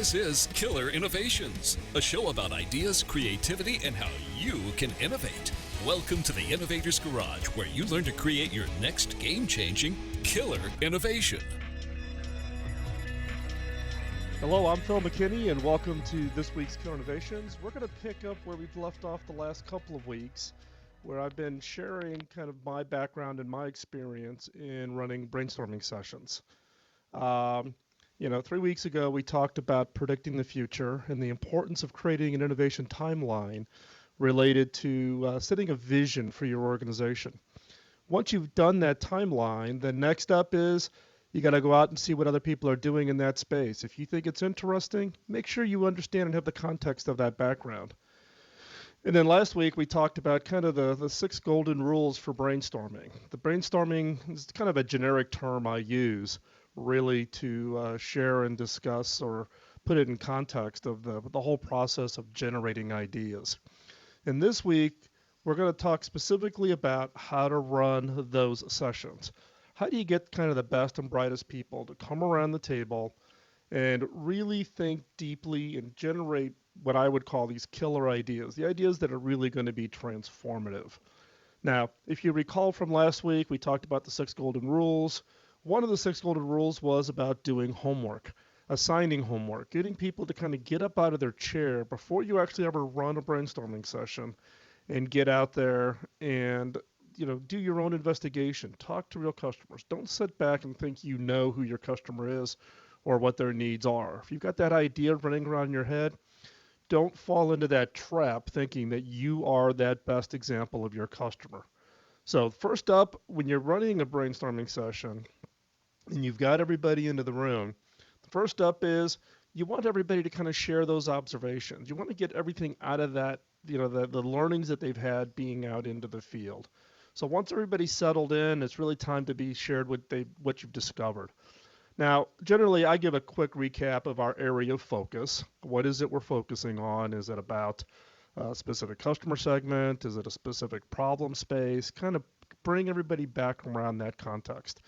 This is Killer Innovations, a show about ideas, creativity, and how you can innovate. Welcome to the Innovator's Garage, where you learn to create your next game-changing killer innovation. Hello, I'm Phil McKinney, and welcome to this week's Killer Innovations. We're going to pick up where we've left off the last couple of weeks, where I've been sharing kind of my background and my experience in running brainstorming sessions. 3 weeks ago, we talked about predicting the future and the importance of creating an innovation timeline related to setting a vision for your organization. Once you've done that timeline, the next step is you got to go out and see what other people are doing in that space. If you think it's interesting, make sure you understand and have the context of that background. And then last week, we talked about kind of the 6 golden rules for brainstorming. The brainstorming is kind of a generic term I use really to share and discuss or put it in context of the whole process of generating ideas. And this week, we're going to talk specifically about how to run those sessions. How do you get kind of the best and brightest people to come around the table and really think deeply and generate what I would call these killer ideas, the ideas that are really going to be transformative. Now, if you recall from last week, we talked about the 6 golden rules. One of the 6 golden rules was about doing homework, assigning homework, getting people to kind of get up out of their chair before you actually ever run a brainstorming session and get out there and do your own investigation, talk to real customers. Don't sit back and think you know who your customer is or what their needs are. If you've got that idea running around in your head, don't fall into that trap thinking that you are that best example of your customer. So first up, when you're running a brainstorming session and you've got everybody into the room, the first up is you want everybody to kind of share those observations. You want to get everything out of that, the learnings that they've had being out into the field. So once everybody's settled in, it's really time to be shared what you've discovered. Now, generally, I give a quick recap of our area of focus. What is it we're focusing on? Is it about a specific customer segment? Is it a specific problem space? Kind of bring everybody back around that context.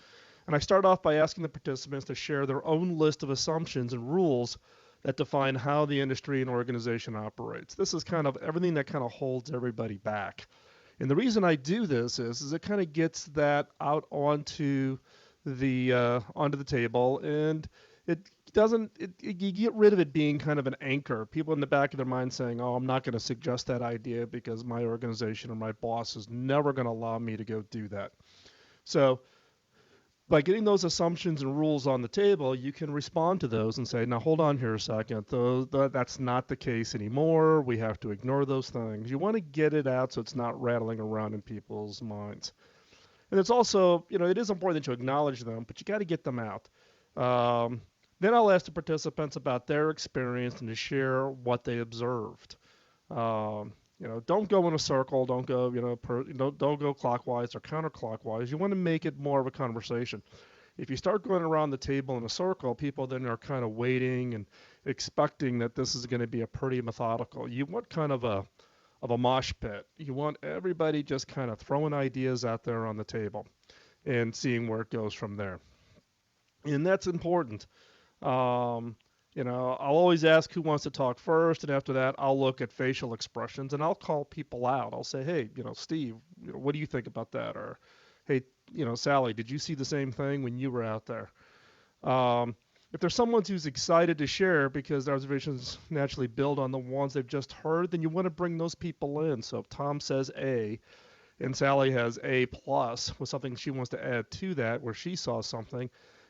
And I start off by asking the participants to share their own list of assumptions and rules that define how the industry and organization operates. This is kind of everything that kind of holds everybody back. And the reason I do this is it kind of gets that out onto the table, and you get rid of it being kind of an anchor. People in the back of their mind saying, "Oh, I'm not going to suggest that idea because my organization or my boss is never going to allow me to go do that." So by getting those assumptions and rules on the table, you can respond to those and say, now hold on here a second, that's not the case anymore. We have to ignore those things. You want to get it out so it's not rattling around in people's minds. And it's also, it is important that you acknowledge them, but you got to get them out. Then I'll ask the participants about their experience and to share what they observed. Don't go in a circle. Don't go, don't go clockwise or counterclockwise. You want to make it more of a conversation. If you start going around the table in a circle, people then are kind of waiting and expecting that this is going to be a pretty methodical. You want kind of a mosh pit. You want everybody just kind of throwing ideas out there on the table and seeing where it goes from there. And that's important. I'll always ask who wants to talk first, and after that, I'll look at facial expressions, and I'll call people out. I'll say, hey, Steve, what do you think about that? Or, hey, Sally, did you see the same thing when you were out there? If there's someone who's excited to share because their observations naturally build on the ones they've just heard, then you want to bring those people in. So if Tom says A, and Sally has A plus with something she wants to add to that where she saw something,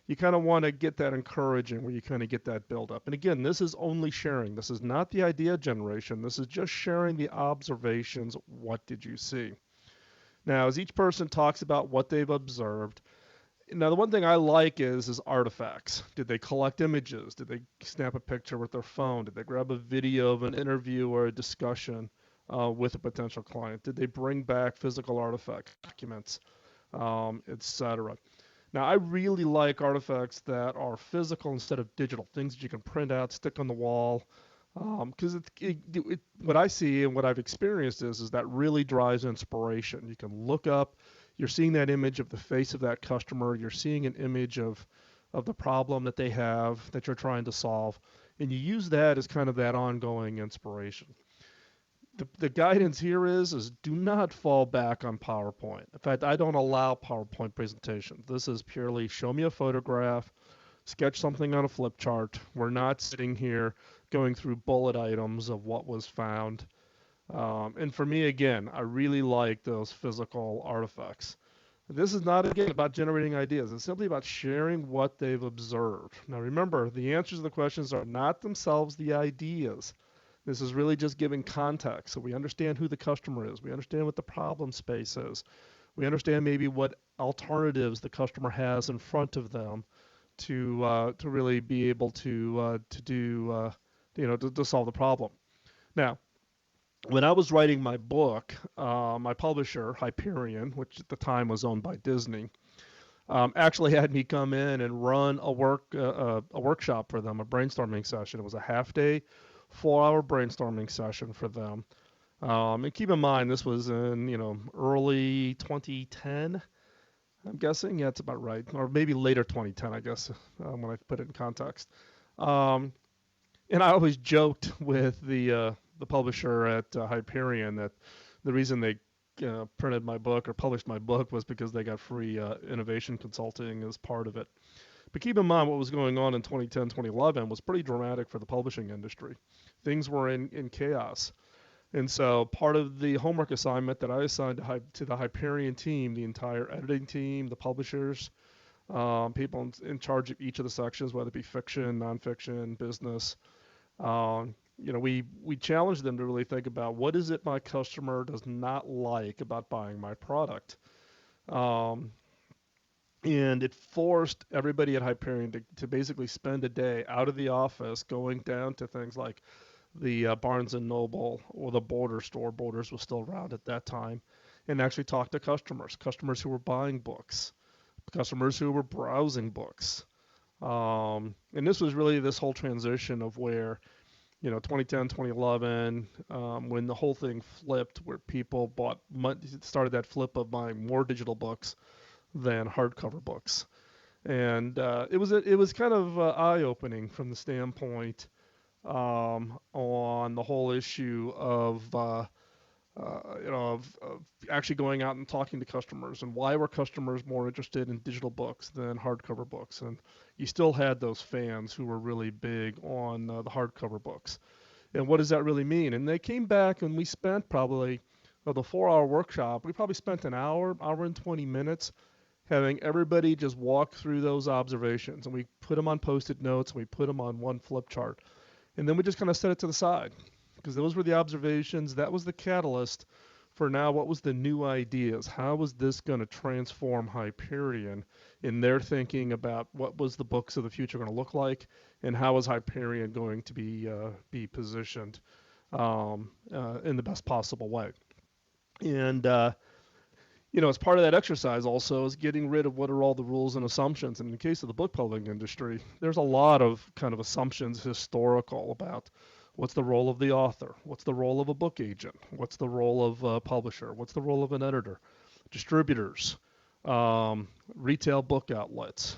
you kind of want to get that encouraging where you kind of get that build up. And again, this is only sharing. This is not the idea generation. This is just sharing the observations. What did you see? Now, as each person talks about what they've observed, now the one thing I like is artifacts. Did they collect images? Did they snap a picture with their phone? Did they grab a video of an interview or a discussion with a potential client? Did they bring back physical artifacts, documents, etc.? Now, I really like artifacts that are physical instead of digital, things that you can print out, stick on the wall, because what I see and what I've experienced is that really drives inspiration. You can look up, you're seeing that image of the face of that customer, you're seeing an image of the problem that they have that you're trying to solve, And you use that as kind of that ongoing inspiration. The guidance here is do not fall back on PowerPoint. In fact, I don't allow PowerPoint presentations. This is purely show me a photograph, sketch something on a flip chart. We're not sitting here going through bullet items of what was found. And for me, again, I really like those physical artifacts. This is not, again, about generating ideas. It's simply about sharing what they've observed. Now, remember, the answers to the questions are not themselves the ideas. This is really just giving context so we understand who the customer is. We understand what the problem space is. We understand maybe what alternatives the customer has in front of them to really be able to do to solve the problem. Now, when I was writing my book, my publisher Hyperion, which at the time was owned by Disney, actually had me come in and run a workshop for them, a brainstorming session. It was a half-day, 4-hour brainstorming session for them. And keep in mind, this was in early 2010. I'm guessing, yeah, it's about right, or maybe later 2010, I guess, when I put it in context. And I always joked with the publisher at Hyperion that the reason they printed my book or published my book was because they got free innovation consulting as part of it. But keep in mind what was going on in 2010, 2011 was pretty dramatic for the publishing industry. Things were in chaos. And so part of the homework assignment that I assigned to the Hyperion team, the entire editing team, the publishers, people in charge of each of the sections, whether it be fiction, nonfiction, business, we challenged them to really think about what is it my customer does not like about buying my product. And it forced everybody at Hyperion to basically spend a day out of the office going down to things like the Barnes & Noble or the Border store. Borders was still around at that time. And actually talk to customers who were buying books, customers who were browsing books. And this was really this whole transition of where 2010, 2011, when the whole thing flipped, where people started that flip of buying more digital books than hardcover books, and it was kind of eye-opening from the standpoint on the whole issue of actually going out and talking to customers, and why were customers more interested in digital books than hardcover books. And you still had those fans who were really big on the hardcover books. And what does that really mean? And they came back, and we spent probably the 4-hour workshop, we probably spent an hour and 20 minutes having everybody just walk through those observations. And we put them on Post-it notes, and we put them on one flip chart. And then we just kind of set it to the side, because those were the observations. That was the catalyst for now what was the new ideas. How was this going to transform Hyperion in their thinking about what was the books of the future going to look like, and how was Hyperion going to be positioned in the best possible way. And as part of that exercise also is getting rid of what are all the rules and assumptions. And in the case of the book publishing industry, there's a lot of kind of assumptions historical about what's the role of the author, what's the role of a book agent, what's the role of a publisher, what's the role of an editor, distributors, retail book outlets,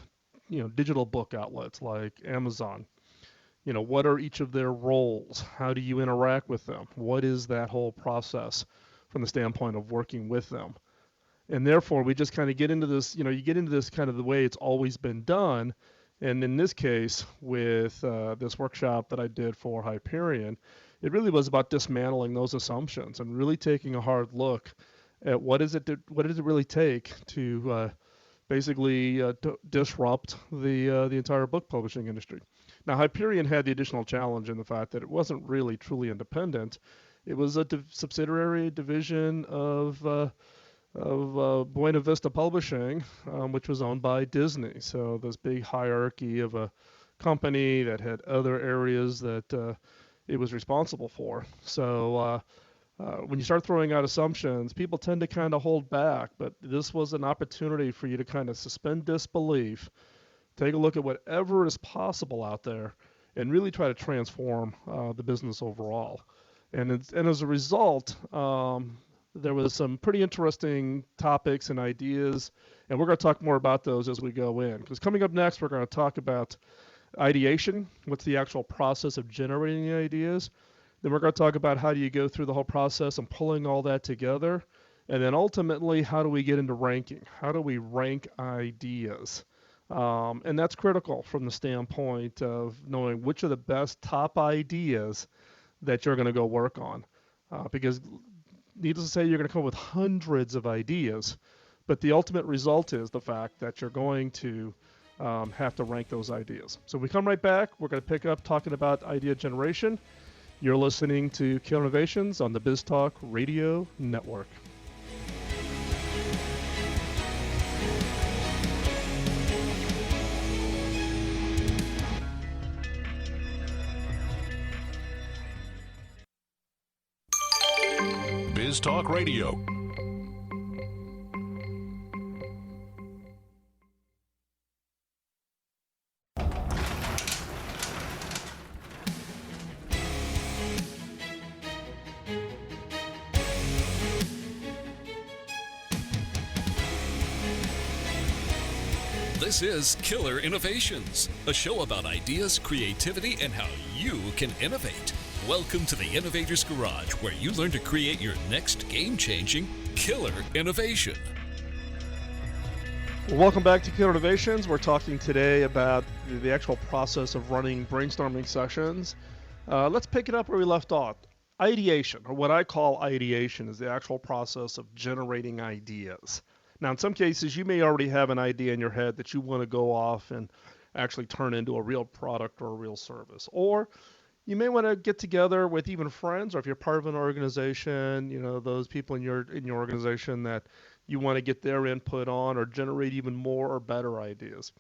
digital book outlets like Amazon. What are each of their roles? How do you interact with them? What is that whole process from the standpoint of working with them? And therefore, we just kind of get into this, you get into this kind of the way it's always been done. And in this case, with this workshop that I did for Hyperion, it really was about dismantling those assumptions and really taking a hard look at what does it really take to basically disrupt the entire book publishing industry. Now, Hyperion had the additional challenge in the fact that it wasn't really truly independent. It was a subsidiary division of Buena Vista Publishing, which was owned by Disney. So this big hierarchy of a company that had other areas that it was responsible for. So when you start throwing out assumptions, people tend to kind of hold back. But this was an opportunity for you to kind of suspend disbelief, take a look at whatever is possible out there, and really try to transform the business overall. And as a result, there was some pretty interesting topics and ideas, and we're going to talk more about those as we go in. Because coming up next, we're going to talk about Ideation, what's the actual process of generating the ideas. Then we're going to talk about how do you go through the whole process and pulling all that together. And then ultimately, how do we get into ranking? How do we rank ideas? And that's critical from the standpoint of knowing which are the best top ideas that you're going to go work on. Because needless to say, you're going to come up with hundreds of ideas, but the ultimate result is the fact that you're going to have to rank those ideas. So we come right back. We're going to pick up talking about idea generation. You're listening to Killer Innovations on the BizTalk Radio Network. BizTalk Radio. This is Killer Innovations, a show about ideas, creativity, and how you can innovate. Welcome to the Innovator's Garage, where you learn to create your next game-changing killer innovation. Welcome back to Killer Innovations. We're talking today about the actual process of running brainstorming sessions. Let's pick it up where we left off. Ideation, or what I call ideation, is the actual process of generating ideas. Now, in some cases, you may already have an idea in your head that you want to go off and actually turn into a real product or a real service. Or you may want to get together with even friends, or if you're part of an organization, those people in your organization that you want to get their input on or generate even more or better ideas.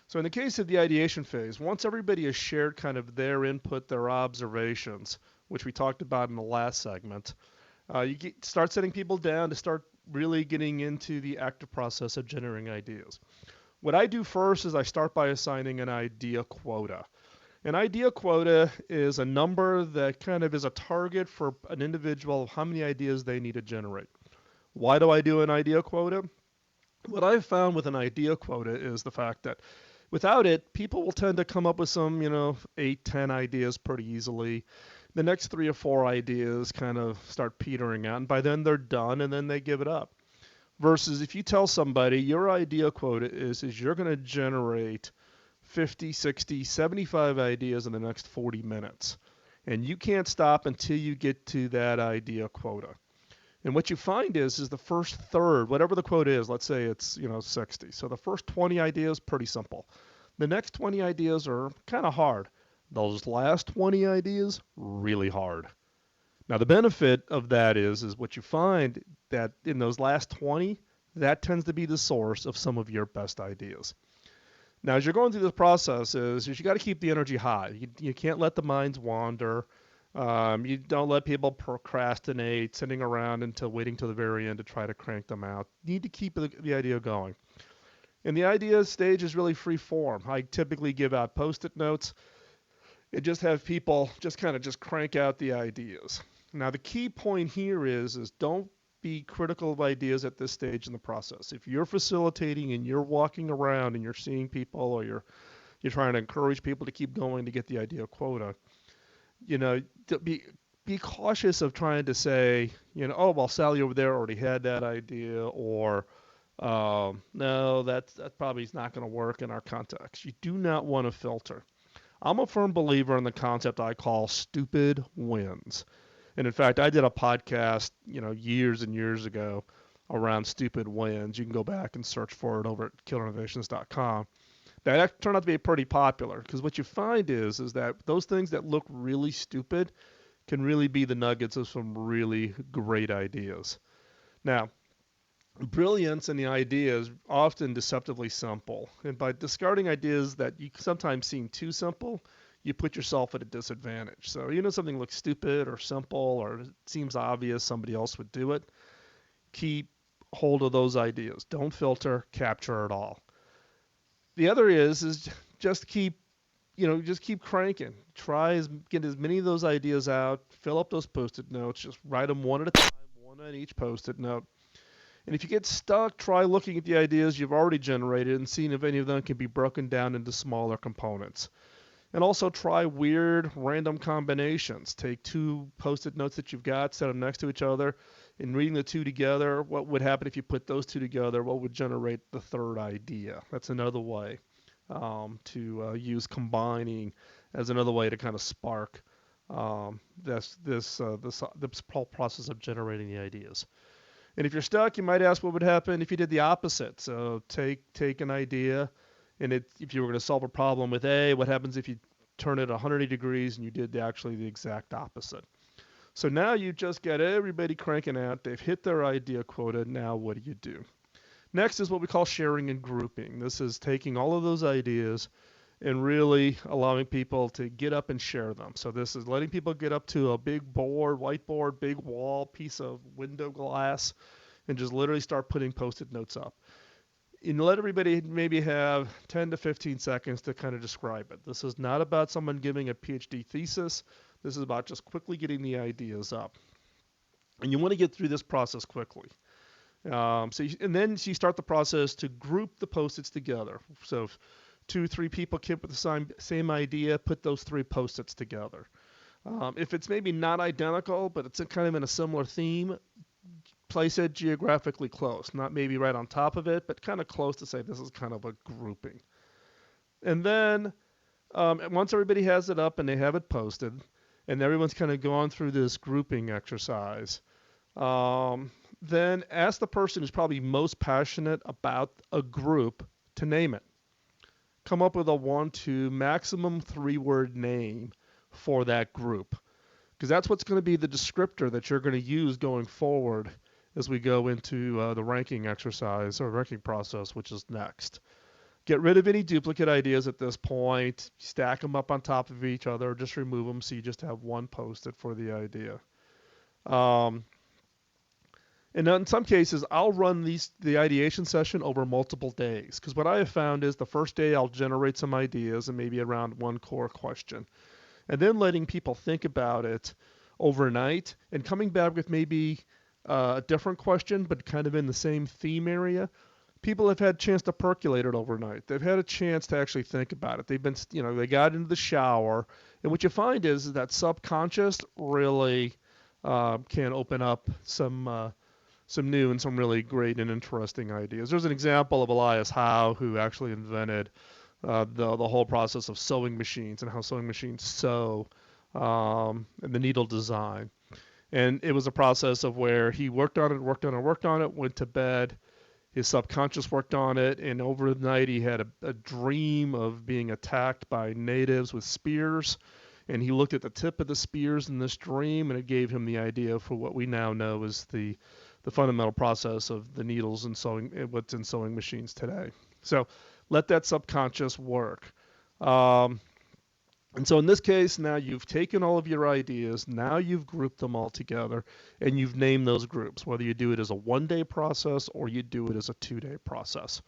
So in the case of the ideation phase, once everybody has shared kind of their input, their observations, which we talked about in the last segment, start setting people down to start really getting into the active process of generating ideas. What I do first is I start by assigning an idea quota. An idea quota is a number that kind of is a target for an individual of how many ideas they need to generate. Why do I do an idea quota? What I've found with an idea quota is the fact that without it, people will tend to come up with some, 8, 10 ideas pretty easily. The next 3 or 4 ideas kind of start petering out, and by then they're done, and then they give it up. Versus if you tell somebody your idea quota is you're going to generate 50, 60, 75 ideas in the next 40 minutes, and you can't stop until you get to that idea quota. And what you find is the first third, whatever the quota is, let's say it's 60. So the first 20 ideas, pretty simple. The next 20 ideas are kind of hard. Those last 20 ideas, really hard. Now the benefit of that is what you find that in those last 20, that tends to be the source of some of your best ideas. Now as you're going through this process is you got to keep the energy high. You can't let the minds wander. You don't let people procrastinate, sitting around waiting till the very end to try to crank them out. You need to keep the idea going. And the idea stage is really free form. I typically give out Post-it notes and just have people just crank out the ideas. Now the key point here is don't be critical of ideas at this stage in the process. If you're facilitating and you're walking around and you're seeing people, or you're trying to encourage people to keep going to get the idea quota, be cautious of trying to say, oh, well, Sally over there already had that idea, or no, that probably is not going to work in our context. You do not want to filter. I'm a firm believer in the concept I call stupid wins. And in fact, I did a podcast, years and years ago around stupid wins. You can go back and search for it over at killerinnovations.com. That turned out to be pretty popular because what you find is that those things that look really stupid can really be the nuggets of some really great ideas. Now, brilliance in the idea is often deceptively simple. And by discarding ideas that you sometimes seem too simple, you put yourself at a disadvantage. So something looks stupid or simple or it seems obvious somebody else would do it, keep hold of those ideas. Don't filter, capture it all. The other is just keep cranking. Get as many of those ideas out, fill up those Post-it notes, just write them one at a time, one on each Post-it note. And if you get stuck, try looking at the ideas you've already generated and seeing if any of them can be broken down into smaller components. And also try weird random combinations. Take two post-it notes that you've got, set them next to each other, and reading the two together, what would happen if you put those two together? What would generate the third idea? That's another way to use combining as another way to kind of spark this whole process of generating the ideas. And if you're stuck, you might ask what would happen if you did the opposite. So take an idea, and if you were going to solve a problem with A, what happens if you turn it 180 degrees and you did actually the exact opposite? So now you just get everybody cranking out. They've hit their idea quota. Now what do? Next is what we call sharing and grouping. This is taking all of those ideas and really allowing people to get up and share them. So this is letting people get up to a big board, whiteboard, big wall, piece of window glass, and just literally start putting post-it notes up. And let everybody maybe have 10 to 15 seconds to kind of describe it. This is not about someone giving a PhD thesis. This is about just quickly getting the ideas up. And you want to get through this process quickly. And then you start the process to group the post-its together. So if 2-3 people came up with the same idea, put those 3 post-its together. If it's maybe not identical, but it's kind of in a similar theme, place it geographically close. Not maybe right on top of it, but kind of close to say this is kind of a grouping. And then once everybody has it up and they have it posted, and everyone's kind of gone through this grouping exercise, then ask the person who's probably most passionate about a group to name it. Come up with a 1, 2, maximum 3-word name for that group, because that's what's going to be the descriptor that you're going to use going forward as we go into the ranking exercise or ranking process, which is next. Get rid of any duplicate ideas at this point. Stack them up on top of each other, or just remove them so you just have one post-it for the idea. And in some cases, I'll run the ideation session over multiple days, because what I have found is the first day I'll generate some ideas and maybe around one core question. And then letting people think about it overnight and coming back with maybe a different question, but kind of in the same theme area. People have had a chance to percolate it overnight. They've had a chance to actually think about it. They've been, they got into the shower. And what you find is that subconscious really can open up some new and some really great and interesting ideas. There's an example of Elias Howe, who actually invented the whole process of sewing machines and how sewing machines sew and the needle design. And it was a process of where he worked on it, went to bed, his subconscious worked on it, and overnight he had a dream of being attacked by natives with spears. And he looked at the tip of the spears in this dream, and it gave him the idea for what we now know is the fundamental process of the needles and sewing, what's in sewing machines today. So let that subconscious work. And so in this case, now you've taken all of your ideas, now you've grouped them all together, and you've named those groups, whether you do it as a 1-day process or you do it as a 2-day process.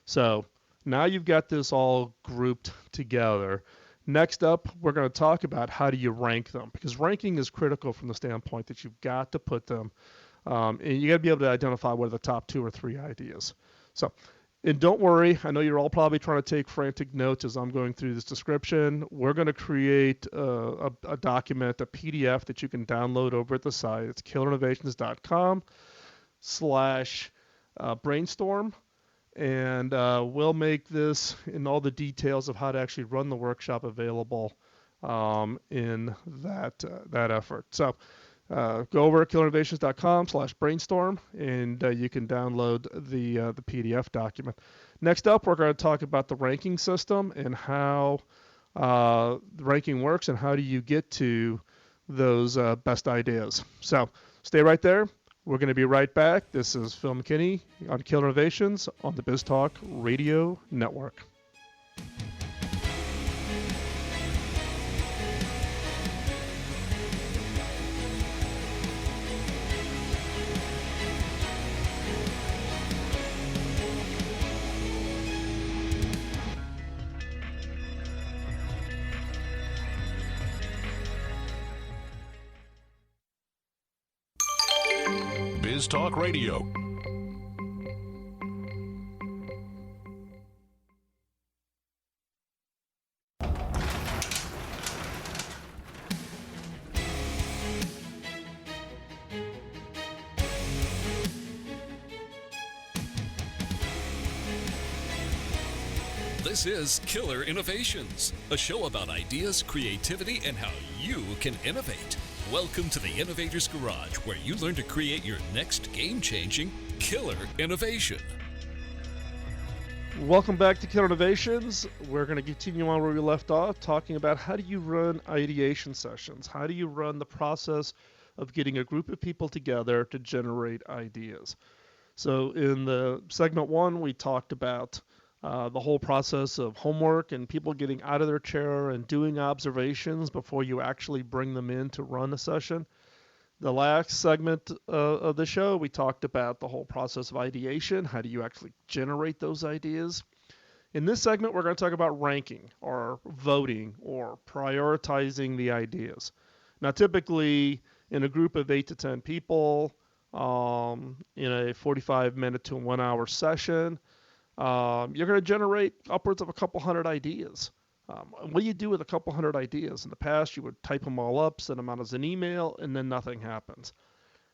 So now you've got this all grouped together. Next up, we're going to talk about how do you rank them, because ranking is critical from the standpoint that you've got to put them, and you got to be able to identify what are the top 2 or 3 ideas. So, and don't worry, I know you're all probably trying to take frantic notes as I'm going through this description. We're going to create a document, a PDF that you can download over at the site. It's killerinnovations.com/brainstorm. And we'll make this and all the details of how to actually run the workshop available in that effort. So go over at killerinnovations.com/brainstorm, and you can download the PDF document. Next up, we're going to talk about the ranking system and how the ranking works and how do you get to those best ideas. So stay right there. We're going to be right back. This is Phil McKinney on Killer Innovations on the BizTalk Radio Network. BizTalk Radio. This is Killer Innovations, a show about ideas, creativity, and how you can innovate. Welcome to the Innovator's Garage, where you learn to create your next game-changing killer innovation. Welcome back to Killer Innovations. We're going to continue on where we left off, talking about how do you run ideation sessions? How do you run the process of getting a group of people together to generate ideas? So in the segment one, we talked about the whole process of homework and people getting out of their chair and doing observations before you actually bring them in to run a session. The last segment of the show, we talked about the whole process of ideation. How do you actually generate those ideas? In this segment, we're going to talk about ranking or voting or prioritizing the ideas. Now, typically in a group of 8 to 10 people, in a 45-minute to 1 hour session, you're going to generate upwards of a couple hundred ideas. What do you do with a couple hundred ideas? In the past, you would type them all up, send them out as an email, and then nothing happens.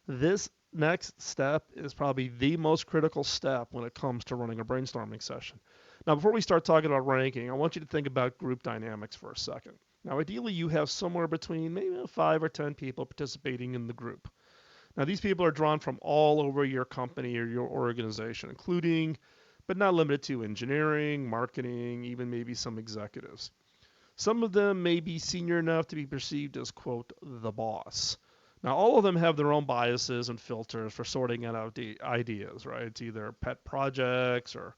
This next step is probably the most critical step when it comes to running a brainstorming session. Now, before we start talking about ranking, I want you to think about group dynamics for a second. Now, ideally, you have somewhere between maybe 5 or 10 people participating in the group. Now, these people are drawn from all over your company or your organization, including but not limited to engineering, marketing, even maybe some executives. Some of them may be senior enough to be perceived as, quote, the boss. Now, all of them have their own biases and filters for sorting out ideas, right? It's either pet projects or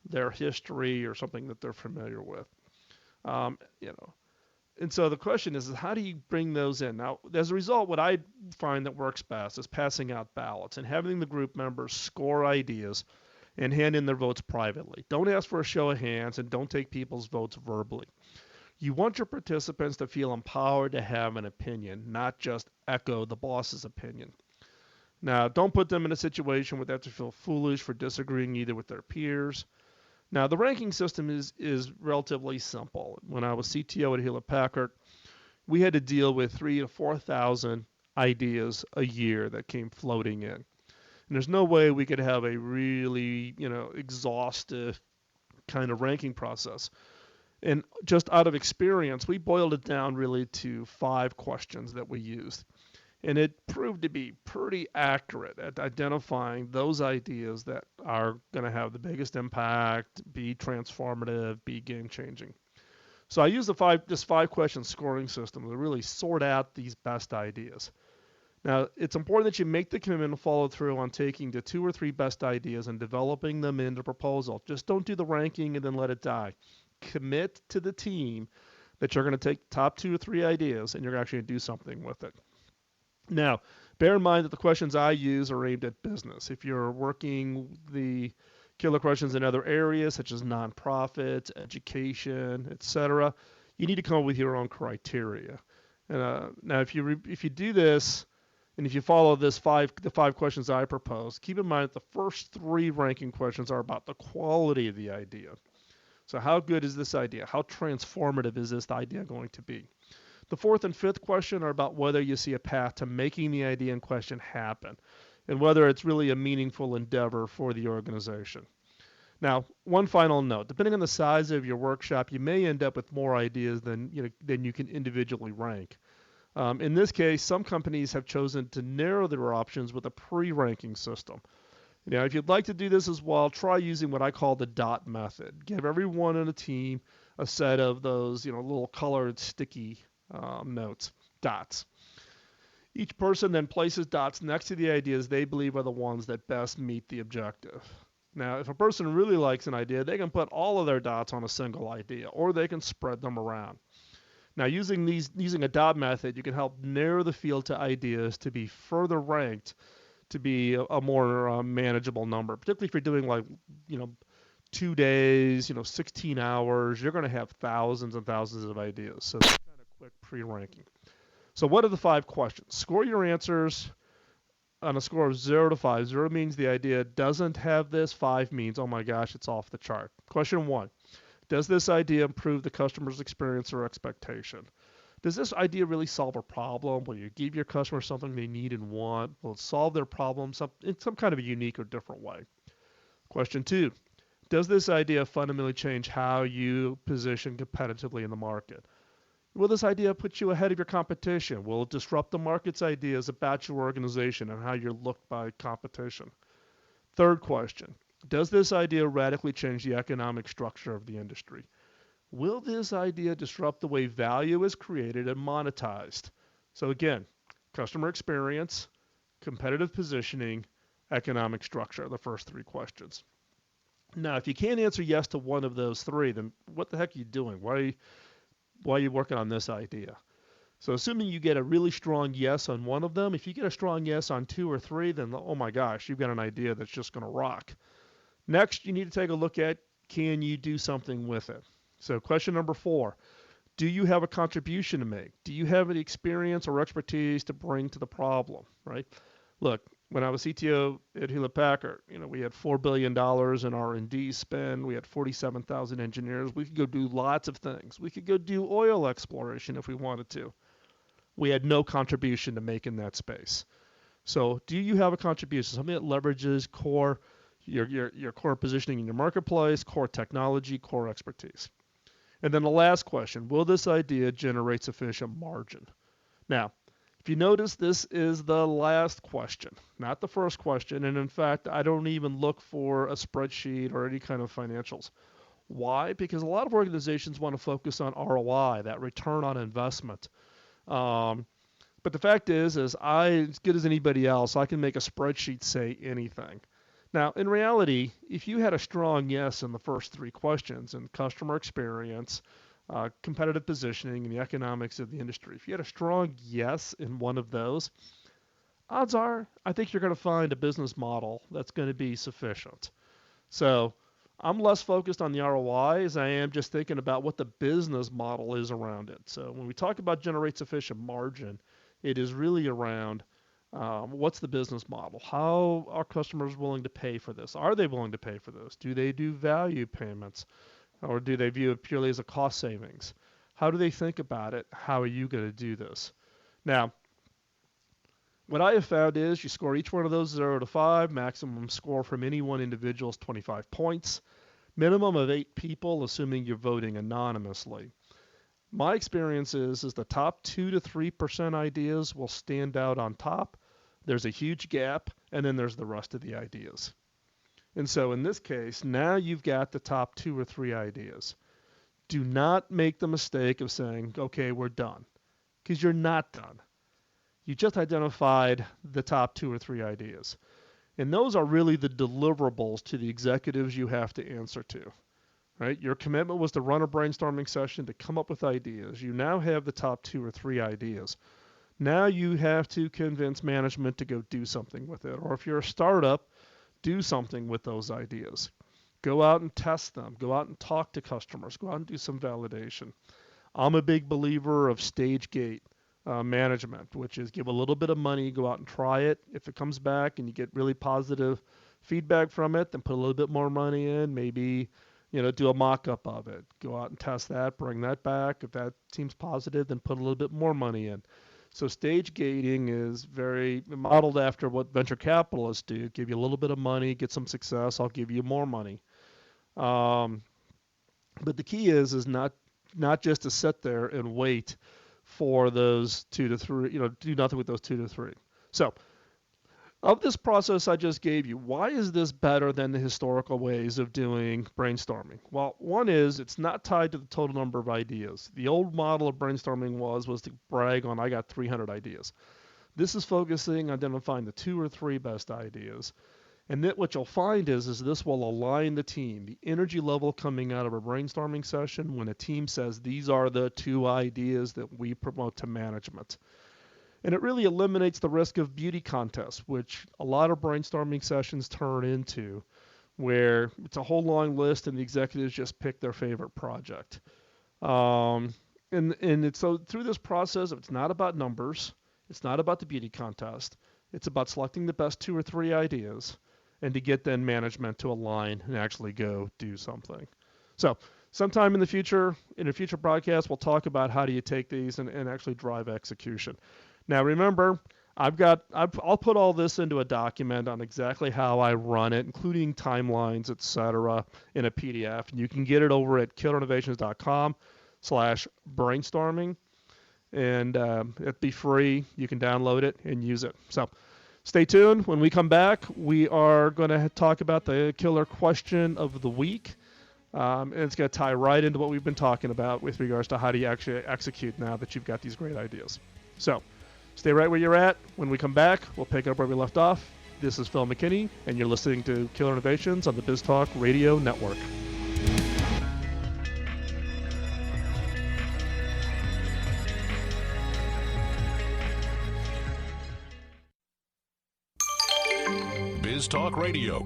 their history or something that they're familiar with. And so the question is how do you bring those in? Now, as a result, what I find that works best is passing out ballots and having the group members score ideas and hand in their votes privately. Don't ask for a show of hands and don't take people's votes verbally. You want your participants to feel empowered to have an opinion, not just echo the boss's opinion. Now, don't put them in a situation where they have to feel foolish for disagreeing either with their peers. Now, the ranking system is relatively simple. When I was CTO at Hewlett-Packard, we had to deal with 3,000 to 4,000 ideas a year that came floating in. And there's no way we could have a really, exhaustive kind of ranking process. And just out of experience, we boiled it down really to 5 questions that we used. And it proved to be pretty accurate at identifying those ideas that are going to have the biggest impact, be transformative, be game-changing. So I used this 5-question scoring system to really sort out these best ideas. Now, it's important that you make the commitment and follow through on taking the 2 or 3 best ideas and developing them into a proposal. Just don't do the ranking and then let it die. Commit to the team that you're going to take the top 2 or 3 ideas and you're actually going to do something with it. Now, bear in mind that the questions I use are aimed at business. If you're working the killer questions in other areas such as nonprofits, education, etc., you need to come up with your own criteria. And now, if you do this, and if you follow the 5 questions I propose, keep in mind that the first 3 ranking questions are about the quality of the idea. So how good is this idea? How transformative is this idea going to be? The 4th and 5th question are about whether you see a path to making the idea in question happen and whether it's really a meaningful endeavor for the organization. Now, one final note, depending on the size of your workshop, you may end up with more ideas than you can individually rank. In this case, some companies have chosen to narrow their options with a pre-ranking system. Now, if you'd like to do this as well, try using what I call the dot method. Give everyone in a team a set of those, little colored sticky notes, dots. Each person then places dots next to the ideas they believe are the ones that best meet the objective. Now, if a person really likes an idea, they can put all of their dots on a single idea, or they can spread them around. Now, using a dot method, you can help narrow the field to ideas to be further ranked to be a more manageable number, particularly if you're doing 2 days, 16 hours, you're going to have thousands and thousands of ideas. So that's kind of quick pre-ranking. So what are the 5 questions? Score your answers on a score of 0 to 5. 0 means the idea doesn't have this. 5 means, oh my gosh, it's off the chart. Question 1. Does this idea improve the customer's experience or expectation? Does this idea really solve a problem? Will you give your customer something they need and want? Will it solve their problem in some kind of a unique or different way? Question 2. Does this idea fundamentally change how you position competitively in the market? Will this idea put you ahead of your competition? Will it disrupt the market's ideas about your organization and how you're looked by competition? Third question, does this idea radically change the economic structure of the industry? Will this idea disrupt the way value is created and monetized? So again, customer experience, competitive positioning, economic structure, the first three questions. Now, if you can't answer yes to one of those three, then what the heck are you doing? Why are you working on this idea? So assuming you get a really strong yes on one of them, if you get a strong yes on two or three, then oh my gosh, you've got an idea that's just going to rock. Next, you need to take a look at, can you do something with it? So question number 4, do you have a contribution to make? Do you have any experience or expertise to bring to the problem, right? Look, when I was CTO at Hewlett Packard, we had $4 billion in R&D spend. We had 47,000 engineers. We could go do lots of things. We could go do oil exploration if we wanted to. We had no contribution to make in that space. So do you have a contribution, something that leverages your core positioning in your marketplace, core technology, core expertise? And then the last question, will this idea generate sufficient margin? Now, if you notice, this is the last question, not the first question. And in fact, I don't even look for a spreadsheet or any kind of financials. Why? Because a lot of organizations want to focus on ROI, that return on investment. But the fact is I, as good as anybody else, I can make a spreadsheet say anything. Now, in reality, if you had a strong yes in the first three questions, in customer experience, competitive positioning, and the economics of the industry, if you had a strong yes in one of those, odds are I think you're going to find a business model that's going to be sufficient. So I'm less focused on the ROI as I am just thinking about what the business model is around it. So when we talk about generate sufficient margin, it is really around what's the business model? How are customers willing to pay for this? Are they willing to pay for this? Do they do value payments? Or do they view it purely as a cost savings? How do they think about it? How are you going to do this? Now, what I have found is you score each one of those 0 to 5. Maximum score from any one individual is 25 points. Minimum of 8 people, assuming you're voting anonymously. My experience is the top 2 to 3% ideas will stand out on top. There's a huge gap, and then there's the rest of the ideas. And so in this case, now you've got the top 2 or 3 ideas. Do not make the mistake of saying, okay, we're done, because you're not done. You just identified the top 2 or 3 ideas. And those are really the deliverables to the executives you have to answer to. Right? Your commitment was to run a brainstorming session to come up with ideas. You now have the top 2 or 3 ideas. Now you have to convince management to go do something with it. Or if you're a startup, do something with those ideas. Go out and test them. Go out and talk to customers. Go out and do some validation. I'm a big believer of stage gate management, which is give a little bit of money, go out and try it. If it comes back and you get really positive feedback from it, then put a little bit more money in, maybe do a mock-up of it. Go out and test that, bring that back. If that seems positive, then put a little bit more money in. So stage gating is very modeled after what venture capitalists do. Give you a little bit of money, get some success, I'll give you more money. But the key is not just to sit there and wait for those 2 to 3, do nothing with those 2 to 3. So of this process I just gave you, why is this better than the historical ways of doing brainstorming? Well, one is it's not tied to the total number of ideas. The old model of brainstorming was to brag on, I got 300 ideas. This is focusing on identifying the 2 or 3 best ideas. And then what you'll find is this will align the team. The energy level coming out of a brainstorming session when a team says these are the 2 ideas that we promote to management. And it really eliminates the risk of beauty contests, which a lot of brainstorming sessions turn into, where it's a whole long list and the executives just pick their favorite project. So through this process, it's not about numbers. It's not about the beauty contest. It's about selecting the best 2 or 3 ideas and to get then management to align and actually go do something. So sometime in a future broadcast, we'll talk about how do you take these and actually drive execution. Now remember, I'll put all this into a document on exactly how I run it, including timelines, etc., in a PDF. And you can get it over at killerinnovations.com/brainstorming, and it'd be free. You can download it and use it. So stay tuned. When we come back, we are going to talk about the killer question of the week. And it's going to tie right into what we've been talking about with regards to how do you actually execute now that you've got these great ideas. So stay right where you're at. When we come back, we'll pick up where we left off. This is Phil McKinney, and you're listening to Killer Innovations on the BizTalk Radio Network. BizTalk Radio.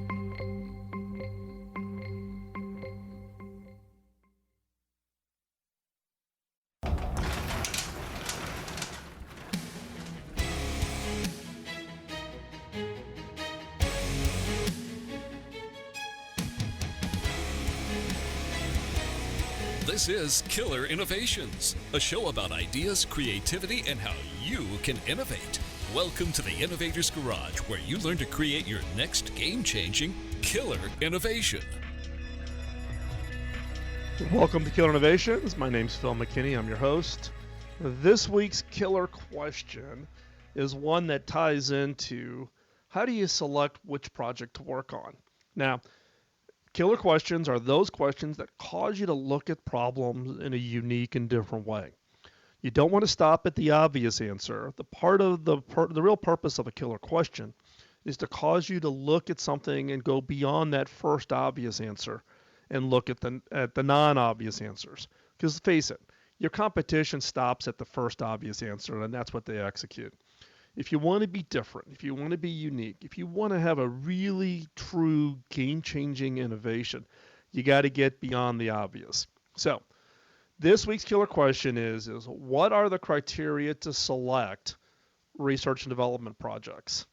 This is Killer Innovations, a show about ideas, creativity, and how you can innovate. Welcome to the Innovator's Garage, where you learn to create your next game-changing killer innovation. Welcome to Killer Innovations. My name's Phil McKinney. I'm your host. This week's killer question is one that ties into how do you select which project to work on? Now, killer questions are those questions that cause you to look at problems in a unique and different way. You don't want to stop at the obvious answer. The real purpose of a killer question is to cause you to look at something and go beyond that first obvious answer and look at the non-obvious answers. Because face it, your competition stops at the first obvious answer, and that's what they execute. If you want to be different, if you want to be unique, if you want to have a really true game-changing innovation, you got to get beyond the obvious. So this week's killer question is what are the criteria to select research and development projects?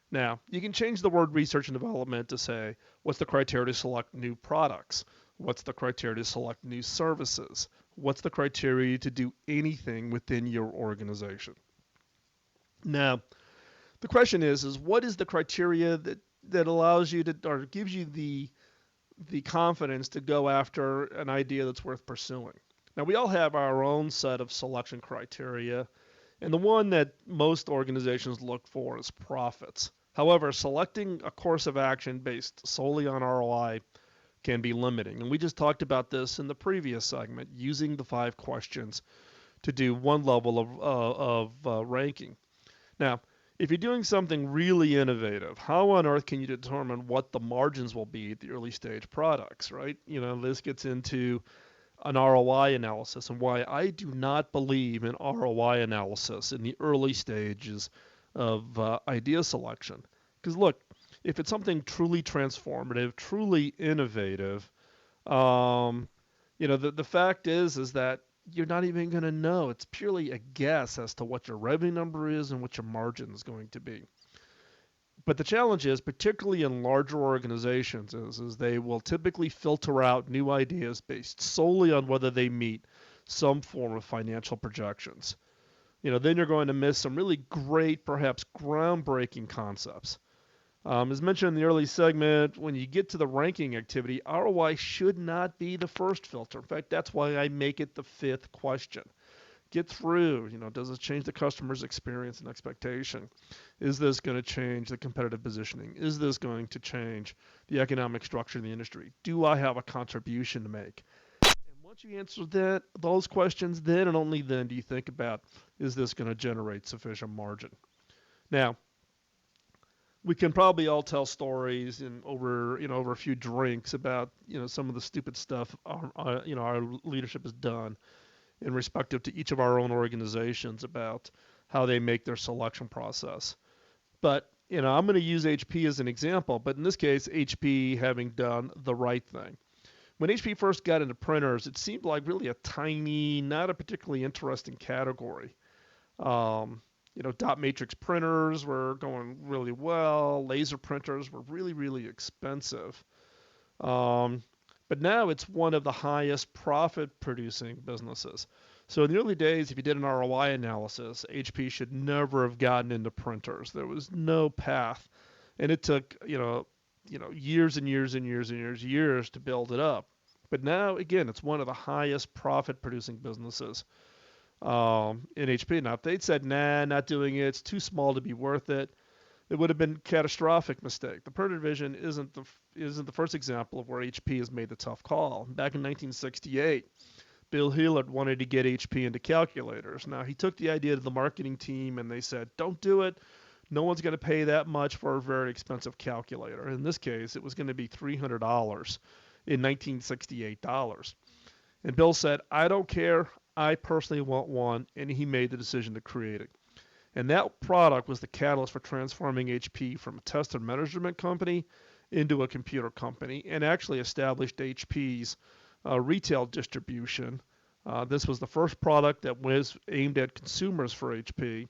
Now, you can change the word research and development to say, what's the criteria to select new products? What's the criteria to select new services? What's the criteria to do anything within your organization? Now, the question is what is the criteria that allows you to, or gives you the confidence to go after an idea that's worth pursuing? Now, we all have our own set of selection criteria, and the one that most organizations look for is profits. However, selecting a course of action based solely on ROI can be limiting. And we just talked about this in the previous segment, using the 5 questions to do one level of ranking. Now, if you're doing something really innovative, how on earth can you determine what the margins will be at the early stage products, right? This gets into an ROI analysis and why I do not believe in ROI analysis in the early stages of idea selection. Because look, if it's something truly transformative, truly innovative, the fact is that you're not even going to know. It's purely a guess as to what your revenue number is and what your margin is going to be. But the challenge is, particularly in larger organizations, is they will typically filter out new ideas based solely on whether they meet some form of financial projections. Then you're going to miss some really great, perhaps groundbreaking concepts. As mentioned in the early segment, when you get to the ranking activity, ROI should not be the first filter. In fact, that's why I make it the 5th question. Get through, does this change the customer's experience and expectation? Is this going to change the competitive positioning? Is this going to change the economic structure in the industry? Do I have a contribution to make? And once you answer those questions, then and only then do you think about, is this going to generate sufficient margin? Now, we can probably all tell stories over a few drinks about some of the stupid stuff our leadership has done in respective to each of our own organizations about how they make their selection process. But I'm going to use HP as an example, but in this case, HP having done the right thing. When HP first got into printers, it seemed like really a tiny, not a particularly interesting category. Dot matrix printers were going really well. Laser printers were really, really expensive. But now it's one of the highest profit producing businesses. So in the early days, if you did an ROI analysis, HP should never have gotten into printers. There was no path, and it took years and years and years and years to build it up. But now, again, it's one of the highest profit-producing businesses in HP. Now, if they'd said, "Nah, not doing it. It's too small to be worth it," it would have been a catastrophic mistake. The printer division isn't the first example of where HP has made the tough call. Back in 1968. Bill Healard wanted to get HP into calculators. Now, he took the idea to the marketing team, and they said, "Don't do it. No one's going to pay that much for a very expensive calculator." In this case, it was going to be $300 in 1968 dollars. And Bill said, "I don't care. I personally want one," and he made the decision to create it. And that product was the catalyst for transforming HP from a test and measurement company into a computer company, and actually established HP's retail distribution. This was the first product that was aimed at consumers for HP,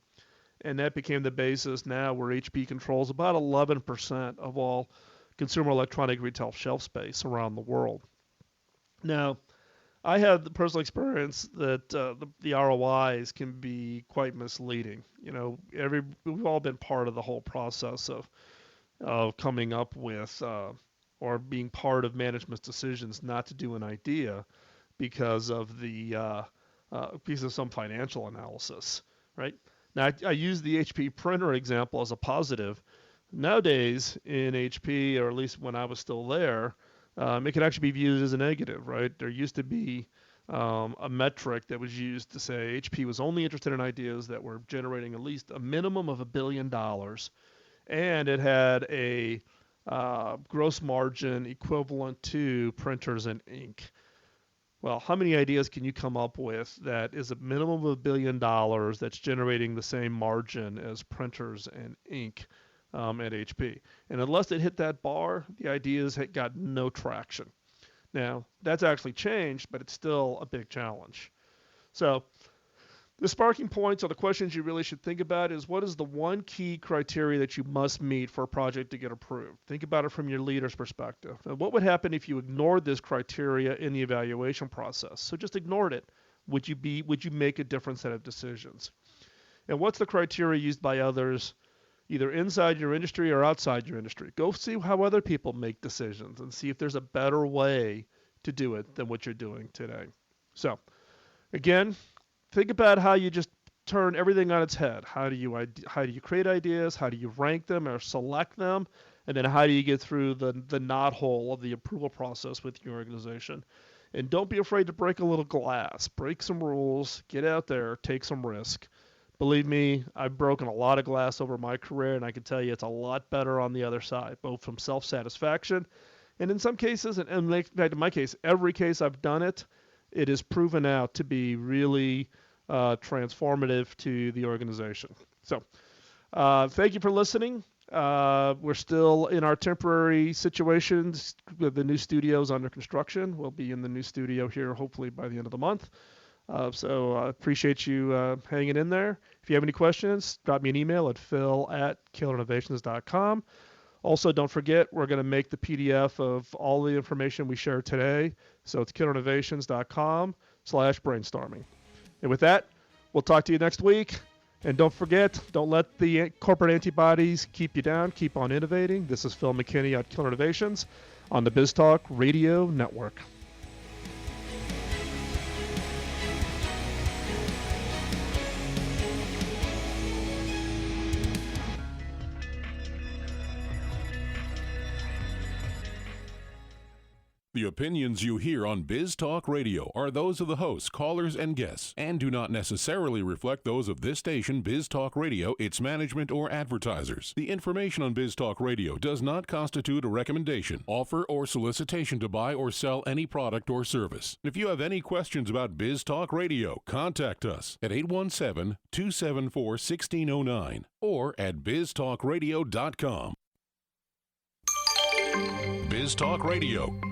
and that became the basis now where HP controls about 11% of all consumer electronic retail shelf space around the world. Now, I had the personal experience that the ROIs can be quite misleading. We've all been part of the whole process of coming up with or being part of management's decisions not to do an idea because of some financial analysis, right? Now, I use the HP printer example as a positive. Nowadays in HP, or at least when I was still there, it can actually be viewed as a negative, right? There used to be a metric that was used to say HP was only interested in ideas that were generating at least a minimum of $1 billion, and it had a gross margin equivalent to printers and ink. Well, how many ideas can you come up with that is a minimum of $1 billion that's generating the same margin as printers and ink at HP? And unless it hit that bar, the ideas had got no traction. Now, that's actually changed, but it's still a big challenge. So the sparking points or the questions you really should think about is, what is the one key criteria that you must meet for a project to get approved? Think about it from your leader's perspective. And what would happen if you ignored this criteria in the evaluation process? So just ignored it. Would you make a different set of decisions? And what's the criteria used by others, either inside your industry or outside your industry? Go see how other people make decisions and see if there's a better way to do it than what you're doing today. So, again, think about how you just turn everything on its head. How do you create ideas? How do you rank them or select them? And then how do you get through the knothole of the approval process with your organization? And don't be afraid to break a little glass. Break some rules. Get out there. Take some risk. Believe me, I've broken a lot of glass over my career, and I can tell you it's a lot better on the other side, both from self-satisfaction and in some cases, and in fact, in my case, every case I've done it, it is proven out to be really transformative to the organization. So thank you for listening. We're still in our temporary situations with the new studios under construction. We'll be in the new studio here hopefully by the end of the month. So I appreciate you hanging in there. If you have any questions, drop me an email at phil@killerinnovations.com. Also, don't forget, we're going to make the PDF of all the information we shared today. So it's killerinnovations.com/brainstorming. And with that, we'll talk to you next week. And don't forget, don't let the corporate antibodies keep you down. Keep on innovating. This is Phil McKinney at Killer Innovations on the BizTalk Radio Network. The opinions you hear on Biz Talk Radio are those of the hosts, callers, and guests, and do not necessarily reflect those of this station, Biz Talk Radio, its management, or advertisers. The information on Biz Talk Radio does not constitute a recommendation, offer, or solicitation to buy or sell any product or service. If you have any questions about Biz Talk Radio, contact us at 817-274-1609 or at biztalkradio.com. Biz Talk Radio.